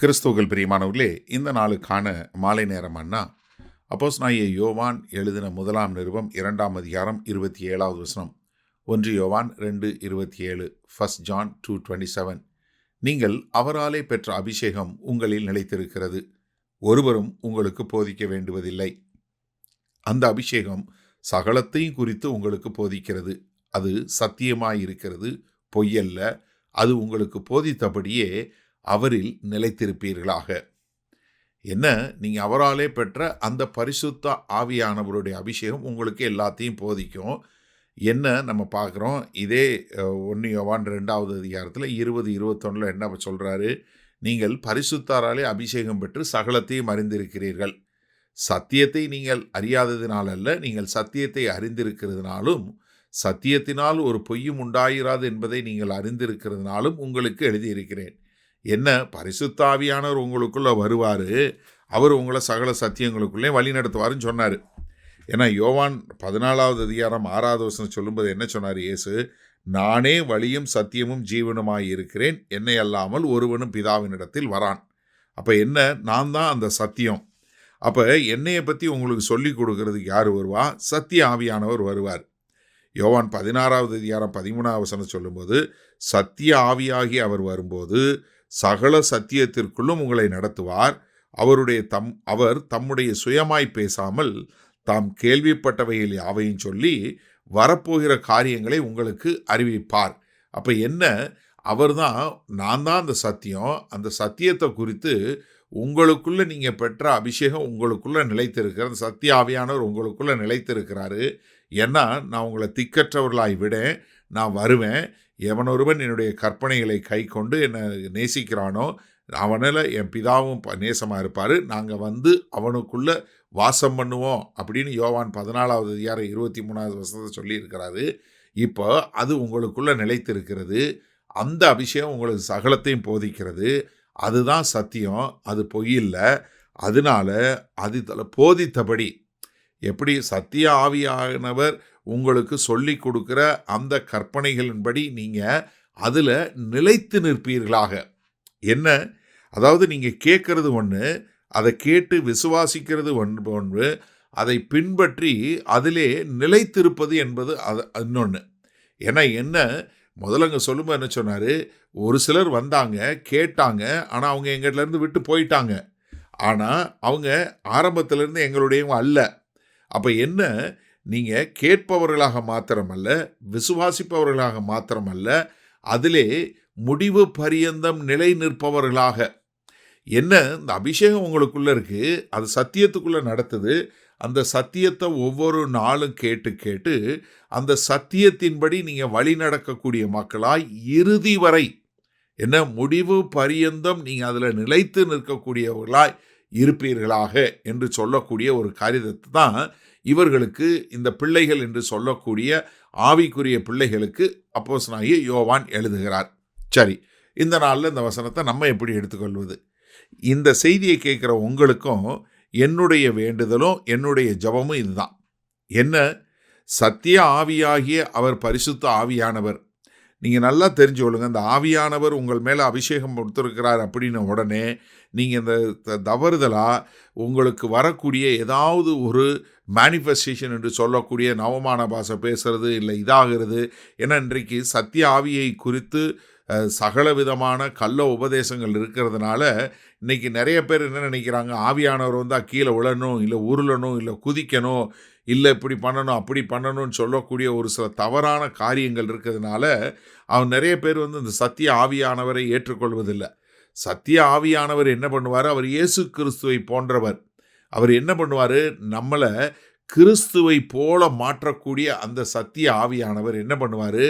கிறிஸ்துவுக்குள் பிரியமானவர்களே, இந்த நாளுக்கான மாலை நேரம் அண்ணா அப்போஸ்தலனாகிய யோவான் எழுதின முதலாம் நிருபம் 2ஆம் அதிகாரம் 27வது வசனம். 1 யோவான் 2:27, 1 ஜான் 2:27. நீங்கள் அவராலே பெற்ற அபிஷேகம் உங்களில் நிலைத்திருக்கிறது, ஒருவரும் உங்களுக்கு போதிக்க வேண்டுவதில்லை. அந்த அபிஷேகம் சகலத்தையும் குறித்து உங்களுக்கு போதிக்கிறது. அது சத்தியமாயிருக்கிறது, பொய்யல்ல. அது உங்களுக்கு போதித்தபடியே அவரில் நிலைத்திருப்பீர்களாக. என்ன, நீங்கள் அவராலே பெற்ற அந்த பரிசுத்த ஆவியானவருடைய அபிஷேகம் உங்களுக்கு எல்லாத்தையும் போதிக்கும். என்ன நம்ம பார்க்குறோம், இதே 1 யோவான் 2வது அதிகாரத்தில் 20-21 என்ன சொல்கிறாரு? நீங்கள் பரிசுத்தாராலே அபிஷேகம் பெற்று சகலத்தையும் அறிந்திருக்கிறீர்கள். சத்தியத்தை நீங்கள் அறியாததினால் அல்ல, நீங்கள் சத்தியத்தை அறிந்திருக்கிறதுனாலும், சத்தியத்தினால் ஒரு பொய்யும் உண்டாயிராது என்பதை நீங்கள் அறிந்திருக்கிறதுனாலும் உங்களுக்கு எழுதியிருக்கிறேன். என்ன, பரிசுத்த ஆவியானவர் உங்களுக்குள்ளே வருவார், அவர் உங்களை சகல சத்தியங்களுக்குள்ளே வழி நடத்துவார்னு சொன்னார். ஏன்னா யோவான் 14வது அதிகாரம் 6வது வசனம் சொல்லும்போது என்ன சொன்னார் இயேசு? நானே வழியும் சத்தியமும் ஜீவனுமாய் இருக்கிறேன், என்னை அல்லாமல் ஒருவனும் பிதாவினிடத்தில் வரான். அப்போ என்ன, நான் தான் அந்த சத்தியம். அப்போ என்னையை பற்றி உங்களுக்கு சொல்லி கொடுக்கறதுக்கு யார் வருவா? சத்திய ஆவியானவர் வருவார். யோவான் 16வது அதிகாரம் 13வது வசனம் சொல்லும்போது, சத்திய ஆவியாகி அவர் வரும்போது சகல சத்தியத்திற்குள்ளும் உங்களை நடத்துவார். அவர் தம்முடைய சுயமாய் பேசாமல் தாம் கேள்விப்பட்டவையில் யாவையும் சொல்லி வரப்போகிற காரியங்களை உங்களுக்கு அறிவிப்பார். அப்போ என்ன, அவர் தான், நான் தான் அந்த சத்தியம். அந்த சத்தியத்தை குறித்து உங்களுக்குள்ளே நீங்கள் பெற்ற அபிஷேகம் உங்களுக்குள்ளே நிலைத்திருக்கிற அந்த சத்திய ஆவியானவர் உங்களுக்குள்ளே நிலைத்திருக்கிறாரு. ஏன்னா நான் உங்களை திக்கற்றவர்களாய் விடேன், நான் வருவேன். எவனொருவன் என்னுடைய கற்பனைகளை கை கொண்டு என்னை நேசிக்கிறானோ அவனில் என் பிதாவும் நேசமாக இருப்பார், நாங்கள் வந்து அவனுக்குள்ளே வாசம் பண்ணுவோம் அப்படின்னு யோவான் 14வது அதிகாரம் 23வது வசனத்தை சொல்லியிருக்கிறாரு. இப்போ அது உங்களுக்குள்ளே நிலைத்திருக்கிறது. அந்த அபிஷேகம் உங்களுக்கு சகலத்தையும் போதிக்கிறது. அதுதான் சத்தியம், அது பொய்யில்லை. அதனால அது போதித்தபடி, எப்படி சத்திய ஆவியானவர் உங்களுக்கு சொல்லி கொடுக்குற அந்த கற்பனைகளின்படி நீங்கள் அதில் நிலைத்து நிற்பீர்களாக. என்ன, அதாவது நீங்கள் கேட்கறது ஒன்று, அதை கேட்டு விசுவாசிக்கிறது ஒன்று, அதை பின்பற்றி அதிலே நிலைத்திருப்பது என்பது அது இன்னொன்று. ஏன்னா என்ன, முதல்ல அங்கே சொல்லும்போது என்ன சொன்னார்? ஒரு சிலர் வந்தாங்க, கேட்டாங்க, ஆனால் அவங்க எங்கள்கிட்டருந்து விட்டு போயிட்டாங்க. ஆனால் அவங்க ஆரம்பத்திலேருந்து எங்களுடையவங்க அல்ல. அப்போ என்ன, நீங்கள் கேட்பவர்களாக மாத்திரமல்ல, விசுவாசிப்பவர்களாக மாத்திரமல்ல, அதிலே முடிவு பரியந்தம் நிலை நிற்பவர்களாக. என்ன, இந்த அபிஷேகம் உங்களுக்குள்ளே இருக்குது, அது சத்தியத்துக்குள்ளே நடத்துது. அந்த சத்தியத்தை ஒவ்வொரு நாளும் கேட்டு கேட்டு அந்த சத்தியத்தின்படி நீங்கள் வழி நடக்கக்கூடிய மக்களாய் இறுதி வரை, என்ன, முடிவு பரியந்தம் நீங்கள் அதில் நிலைத்து நிற்கக்கூடியவர்களாய் இருப்பீர்களாக என்று சொல்லக்கூடிய ஒரு காரியத்தை தான் இவர்களுக்கு, இந்த பிள்ளைகள் என்று சொல்லக்கூடிய ஆவிக்குரிய பிள்ளைகளுக்கு அப்போஸ்தலனாகிய யோவான் எழுதுகிறார். சரி, இந்த நாளில் இந்த வசனத்தை நம்ம எப்படி எடுத்துக்கொள்வது? இந்த செய்தியை கேட்குற உங்களுக்கும் என்னுடைய வேண்டுதலும் என்னுடைய ஜெபமும் இதுதான். என்ன, சத்திய ஆவியாகிய அவர் பரிசுத்த ஆவியானவர், நீங்கள் நல்லா தெரிஞ்சு கொள்ளுங்க, இந்த ஆவியானவர் உங்கள் மேலே அபிஷேகம் கொடுத்துருக்கிறார் அப்படின்னு உடனே நீங்கள் இந்த தவறுதலாக உங்களுக்கு வரக்கூடிய ஏதாவது ஒரு மேனிஃபெஸ்டேஷன் என்று சொல்லக்கூடிய நவமான பாஷை பேசுறது இல்லை இதாகிறது. ஏன்னா இன்றைக்கு சத்திய ஆவியை குறித்து சகல விதமான கள்ள உபதேசங்கள் இருக்கிறதுனால இன்றைக்கி நிறைய பேர் என்ன நினைக்கிறாங்க, ஆவியானவர் வந்தால் கீழே விழணும், இல்லை உருளணும், இல்லை குதிக்கணும், இல்லை இப்படி பண்ணணும் அப்படி பண்ணணும்னு சொல்லக்கூடிய ஒரு சில தவறான காரியங்கள் இருக்கிறதுனால அவன் நிறைய பேர் இந்த சத்திய ஆவியானவரை ஏற்றுக்கொள்வதில்லை. சத்திய ஆவியானவர் என்ன பண்ணுவார்? அவர் இயேசு கிறிஸ்துவை போன்றவர். அவர் என்ன பண்ணுவார்? நம்மளை கிறிஸ்துவை போல மாற்றக்கூடிய அந்த சத்திய ஆவியானவர் என்ன பண்ணுவார்?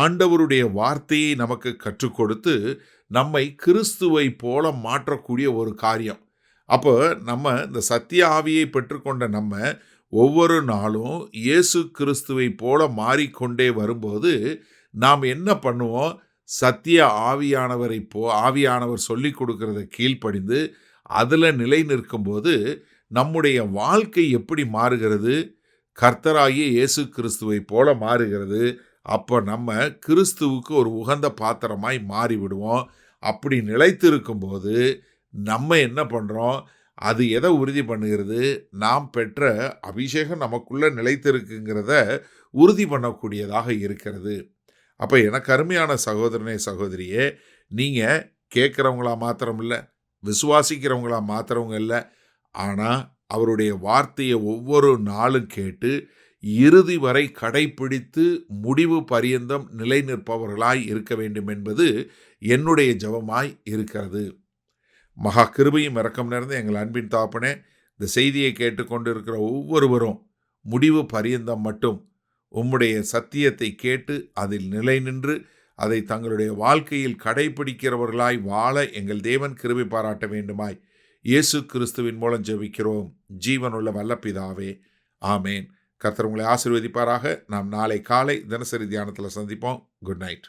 ஆண்டவருடைய வார்த்தையை நமக்கு கற்றுக் கொடுத்து நம்மை கிறிஸ்துவை போல மாற்றக்கூடிய ஒரு காரியம். அப்போ நம்ம இந்த சத்திய ஆவியை பெற்றுக்கொண்ட நம்ம ஒவ்வொரு நாளும் இயேசு கிறிஸ்துவை போல மாறிக்கொண்டே வரும்போது நாம் என்ன பண்ணுவோம்? சத்திய ஆவியானவர் சொல்லி கொடுக்கறத கீழ்ப்படிந்து அதில் நிலை நிற்கும்போது நம்முடைய வாழ்க்கை எப்படி மாறுகிறது? கர்த்தராகிய இயேசு கிறிஸ்துவை போல மாறுகிறது. அப்போ நம்ம கிறிஸ்துவுக்கு ஒரு உகந்த பாத்திரமாய் மாறிவிடுவோம். அப்படி நிலைத்து இருக்கும்போது நம்ம என்ன பண்ணுறோம்? அது எதை உறுதி பண்ணுகிறது? நாம் பெற்ற அபிஷேகம் நமக்குள்ள நிலைத்திருக்குங்கிறத உறுதி பண்ணக்கூடியதாக இருக்கிறது. அப்போ எனக்கு அருமையான சகோதரனே, சகோதரியே, நீங்கள் கேட்குறவங்களா மாத்திரம் இல்லை, விசுவாசிக்கிறவங்களா மாத்திரவங்க இல்லை, ஆனால் அவருடைய வார்த்தையை ஒவ்வொரு நாளும் கேட்டு இறுதி வரை கடைப்பிடித்து முடிவு பரியந்தம் நிலை நிற்பவர்களாய் இருக்க வேண்டும் என்பது என்னுடைய ஜெபமாய் இருக்கிறது. மகா கிருபையும் இரக்கம் நிறைந்த எங்கள் அன்பின் தகப்பனே, இந்த செய்தியை கேட்டுக்கொண்டிருக்கிற ஒவ்வொருவரும் முடிவு பரியந்தம் மட்டும் உம்முடைய சத்தியத்தை கேட்டு அதில் நிலை நின்று அதை தங்களுடைய வாழ்க்கையில் கடைபிடிக்கிறவர்களாய் வாழ எங்கள் தேவன் கிருபை பாராட்ட வேண்டுமாய் இயேசு கிறிஸ்துவின் மூலம் ஜெபிக்கிறோம் ஜீவனுள்ள வல்ல பிதாவே, ஆமேன். கர்த்தர் உங்களை ஆசீர்வதிப்பாராக. நாம் நாளை காலை தினசரி தியானத்தில் சந்திப்போம். Good night.